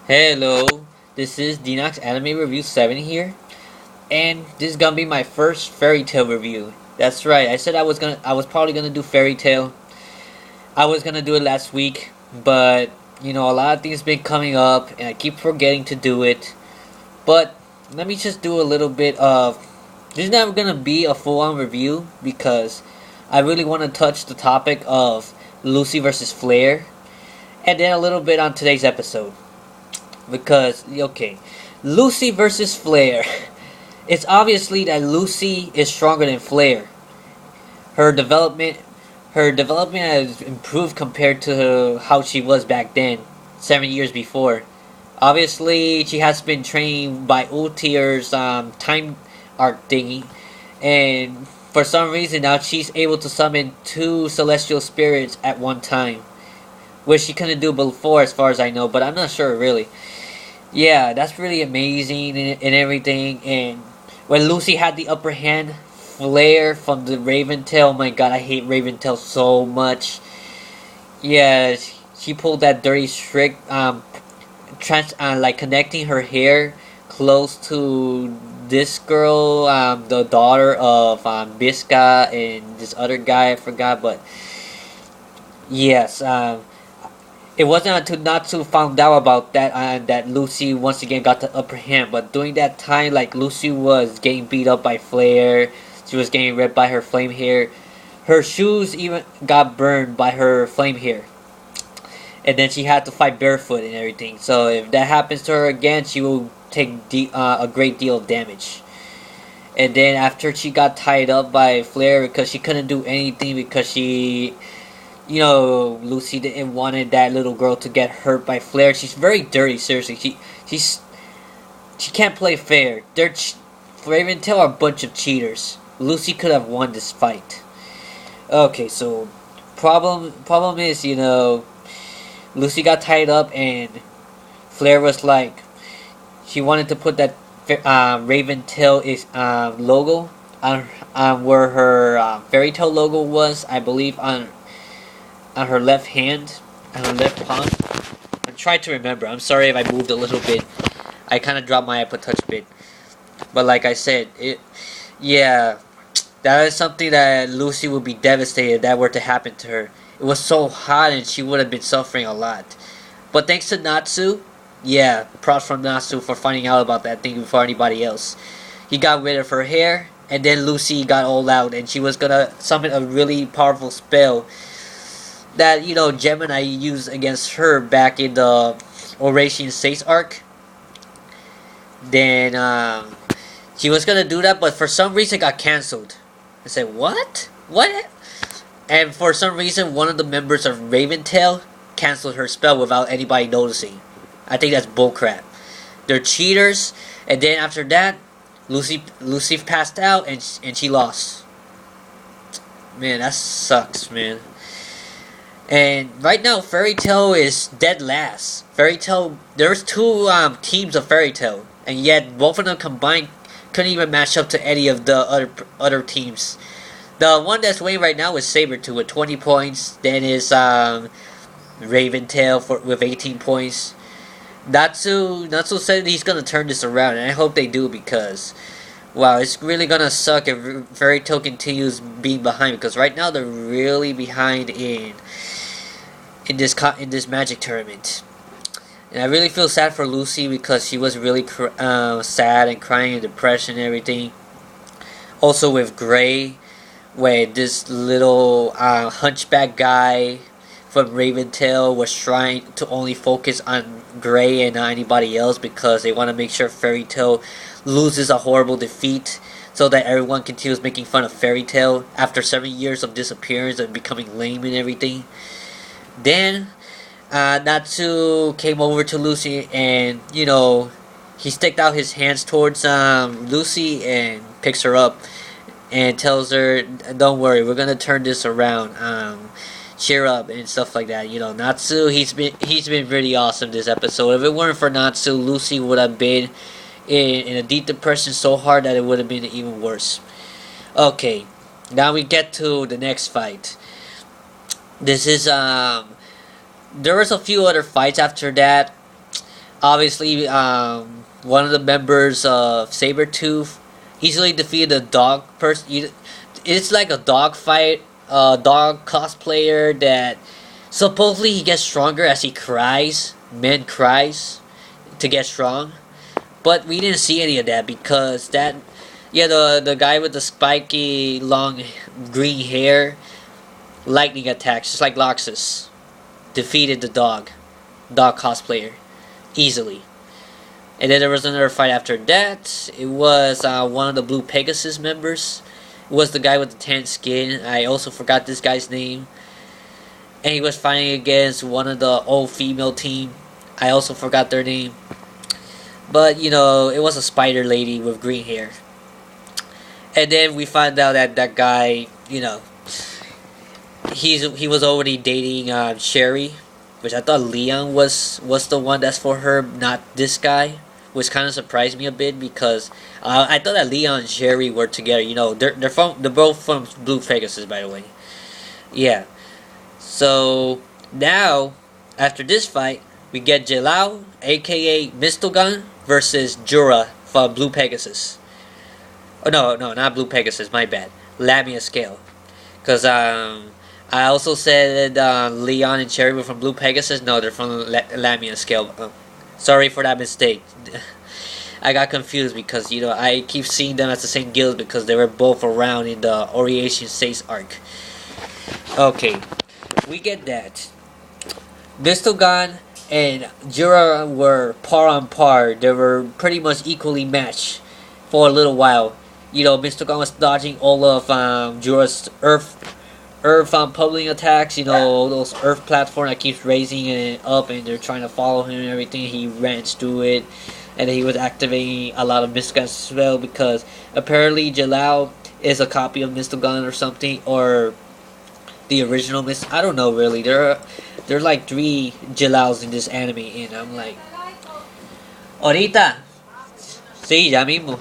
Hello, this is Denox Anime Review 7 here, and this is gonna be my first fairy tale review. That's right, I said I was probably gonna do fairy tale. I was gonna do it last week, but a lot of things been coming up, and I keep forgetting to do it. But let me just do a little bit of. This is not gonna be a full-on review because I really want to touch the topic of Lucy versus Flair, and then a little bit on today's episode. Because Lucy versus Flair. It's obviously that Lucy is stronger than Flair. Her development, her development has improved compared to how she was back then, 7 years before. Obviously, she has been trained by ULTEAR's time arc thingy, and for some reason now she's able to summon two celestial spirits at one time, which she couldn't do before, as far as I know. But I'm not sure really. Yeah, that's really amazing and everything. And when Lucy had the upper hand, Flair from the Raven Tail. Oh my god, I hate Raven Tail so much. Yeah, she pulled that dirty trick, like connecting her hair close to this girl, the daughter of Bisca and this other guy I forgot, but yes, it wasn't until Natsu found out about that that Lucy once again got the upper hand. But during that time, like, Lucy was getting beat up by Flair. She was getting ripped by her flame hair. Her shoes even got burned by her flame hair. And then she had to fight barefoot and everything. So if that happens to her again, she will take a great deal of damage. And then after she got tied up by Flair because she couldn't do anything because Lucy didn't wanted that little girl to get hurt by Flair. She's very dirty, seriously. She can't play fair. Raven Tail are a bunch of cheaters. Lucy could have won this fight. Okay, so problem is, Lucy got tied up and Flair was like, she wanted to put that Raven Tail is logo on where her fairy tale logo was, I believe on her left hand, on her left palm. I'm trying to remember. I'm sorry if I moved a little bit. I kind of dropped my iPod Touch bit. But like I said, that is something that Lucy would be devastated if that were to happen to her. It was so hot and she would have been suffering a lot. But thanks to Natsu, props from Natsu for finding out about that thing before anybody else. He got rid of her hair, and then Lucy got all out, and she was gonna summon a really powerful spell that Gemini used against her back in the Oration 6 arc. Then she was gonna do that, but for some reason it got cancelled. I said, what? And for some reason one of the members of Raven Tail canceled her spell without anybody noticing. I think that's bullcrap. They're cheaters. And then after that, Lucy passed out and she lost. Man, that sucks, man. And right now, Fairy Tail is dead last. Fairy Tail, there's two teams of Fairy Tail, and yet both of them combined couldn't even match up to any of the other teams. The one that's winning right now is Sabretooth with 20 points. Then is Raven Tail with 18 points. Natsu said he's gonna turn this around, and I hope they do, because wow, it's really gonna suck if Fairy Tail continues being behind, because right now they're really behind in this magic tournament. And I really feel sad for Lucy because she was really sad and crying and depression and everything. Also with Gray, where this little hunchback guy from Raventail was trying to only focus on Gray and not anybody else because they want to make sure Fairy Tail loses a horrible defeat, so that everyone continues making fun of Fairy Tail after 7 years of disappearance and becoming lame and everything. Then Natsu came over to Lucy and he sticked out his hands towards Lucy and picks her up and tells her, don't worry, we're gonna turn this around, cheer up and stuff like that. Natsu, he's been really awesome this episode. If it weren't for Natsu, Lucy would have been in a deep depression so hard that it would have been even worse. Okay, now we get to the next fight. This is there was a few other fights after that. Obviously, one of the members of Sabretooth easily defeated a dog person. It's like a dog fight, dog cosplayer that supposedly he gets stronger as he cries. Men cries to get strong, but we didn't see any of that because that, yeah, the guy with the spiky long green hair, lightning attacks, just like Loxus, defeated the dog cosplayer easily. And then there was another fight after that. It was one of the Blue Pegasus members. It was the guy with the tan skin. I also forgot this guy's name. And he was fighting against one of the old female team. I also forgot their name. But, you know, it was a spider lady with green hair. And then we found out that that guy, you know, he was already dating Sherry, which I thought Leon was the one that's for her, not this guy, which kind of surprised me a bit because I thought that Leon and Sherry were together. You know, they're both from Blue Pegasus, by the way. Yeah. So now after this fight, we get Jelao, aka Mistogan, versus Jura from Blue Pegasus. Oh no, not Blue Pegasus. My bad. Lamia Scale. Because I also said Leon and Cherry were from Blue Pegasus. No, they're from Lamia Scale. Sorry for that mistake. I got confused because, you know, I keep seeing them as the same guild because they were both around in the Oriation 6 arc. Okay, we get that. Mistogan and Jura were par on par. They were pretty much equally matched for a little while. You know, Mistogan was dodging all of Jura's Earth public attacks. You know, those Earth platform that keeps raising it up and they're trying to follow him and everything. He ran through it, and he was activating a lot of Mistogan as well because apparently Jelao is a copy of Mistogan or something, or the original I don't know really. There are like 3 Jelaos in this anime, and I'm like, ahorita, sí, ya mismo.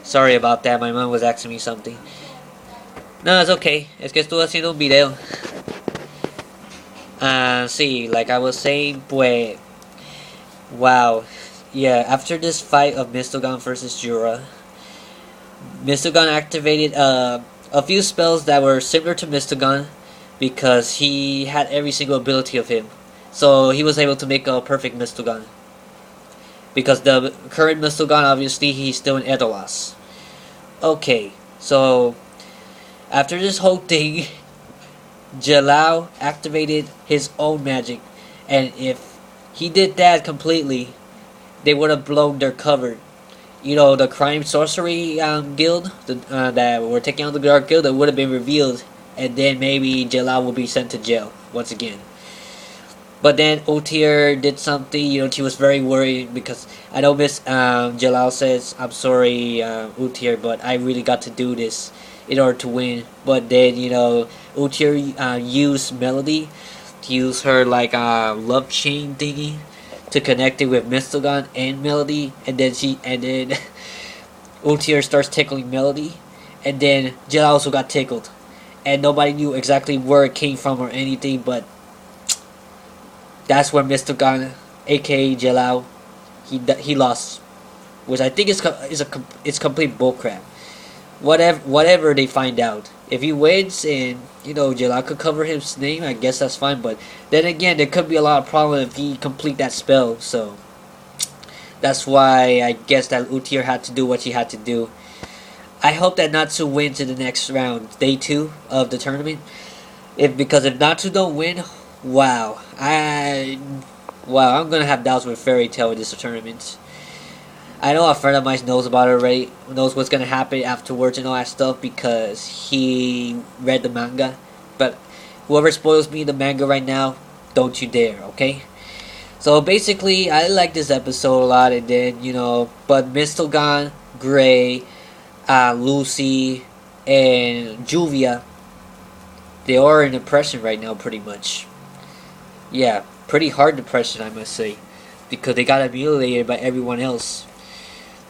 Sorry about that, my mom was asking me something. No, it's okay. Es que estuve haciendo un video. Sí, like I was saying, pues, wow. Yeah, after this fight of Mistogan versus Jura, Mistogan activated a few spells that were similar to Mistogan because he had every single ability of him. So he was able to make a perfect Mistogan. Because the current Mistogan, obviously, he's still in Edolas. Okay, so after this whole thing, Jelao activated his own magic, and if he did that completely, they would have blown their cover. You know, the crime sorcery guild that were taking on the Dark Guild, that would have been revealed, and then maybe Jelao will be sent to jail once again. But then ULTEAR did something. You know, she was very worried because I know Miss Jelao says, "I'm sorry, ULTEAR, but I really got to do this in order to win." But then, you know, ULTEAR used Melody to use her like love chain thingy to connect it with Mistogan and Melody, and then ULTEAR starts tickling Melody, and then Jelao also got tickled, and nobody knew exactly where it came from or anything, but that's where Mistogan, aka Jelao, he lost, which I think is complete bullcrap. Whatever they find out, if he wins and, you know, Jelao could cover his name, I guess that's fine. But then again, there could be a lot of problem if he complete that spell. So that's why I guess that ULTEAR had to do what she had to do. I hope that Natsu wins in the next round, day 2 of the tournament. Because if Natsu don't win, wow, I'm gonna have doubts with Fairy Tail in this tournament. I know a friend of mine knows about it already, knows what's gonna happen afterwards and all that stuff because he read the manga. But whoever spoils me the manga right now, don't you dare, okay? So basically, I like this episode a lot, and then, you know, but Mistogan, Gray, Lucy, and Juvia, they are in depression right now, pretty much. Yeah, pretty hard depression, I must say, because they got mutilated by everyone else.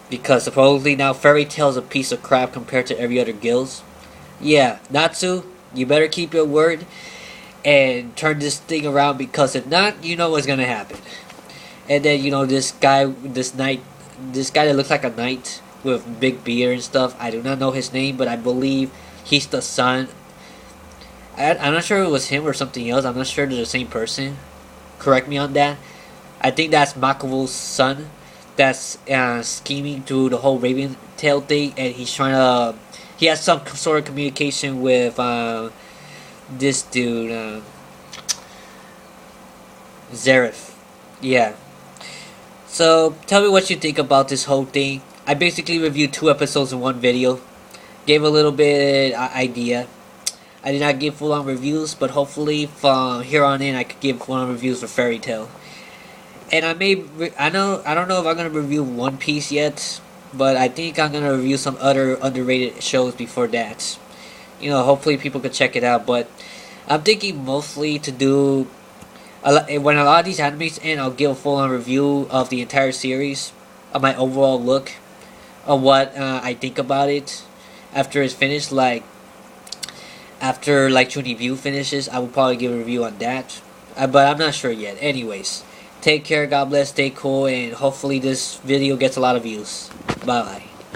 Because supposedly now Fairy Tail's a piece of crap compared to every other guild. Yeah, Natsu, you better keep your word and turn this thing around, because if not, you know what's gonna happen. And then this guy, this guy that looks like a knight with big beard and stuff. I do not know his name, but I believe he's the son. I'm not sure if it was him or something else. I'm not sure they're the same person. Correct me on that. I think that's Machiavel's son. That's scheming through the whole Raven Tail thing, and he's trying to. He has some sort of communication with this dude, Zareth. Yeah. So tell me what you think about this whole thing. I basically reviewed 2 episodes in one video. Gave a little bit idea. I did not give full-on reviews, but hopefully from here on in I could give full-on reviews for Fairy Tail. And I don't know if I'm gonna review One Piece yet, but I think I'm gonna review some other underrated shows before that. Hopefully people could check it out. But I'm thinking mostly to do when a lot of these animes end, I'll give a full-on review of the entire series, of my overall look, of what I think about it after it's finished. After Junie View finishes, I will probably give a review on that. But I'm not sure yet. Anyways, take care, God bless, stay cool, and hopefully this video gets a lot of views. Bye.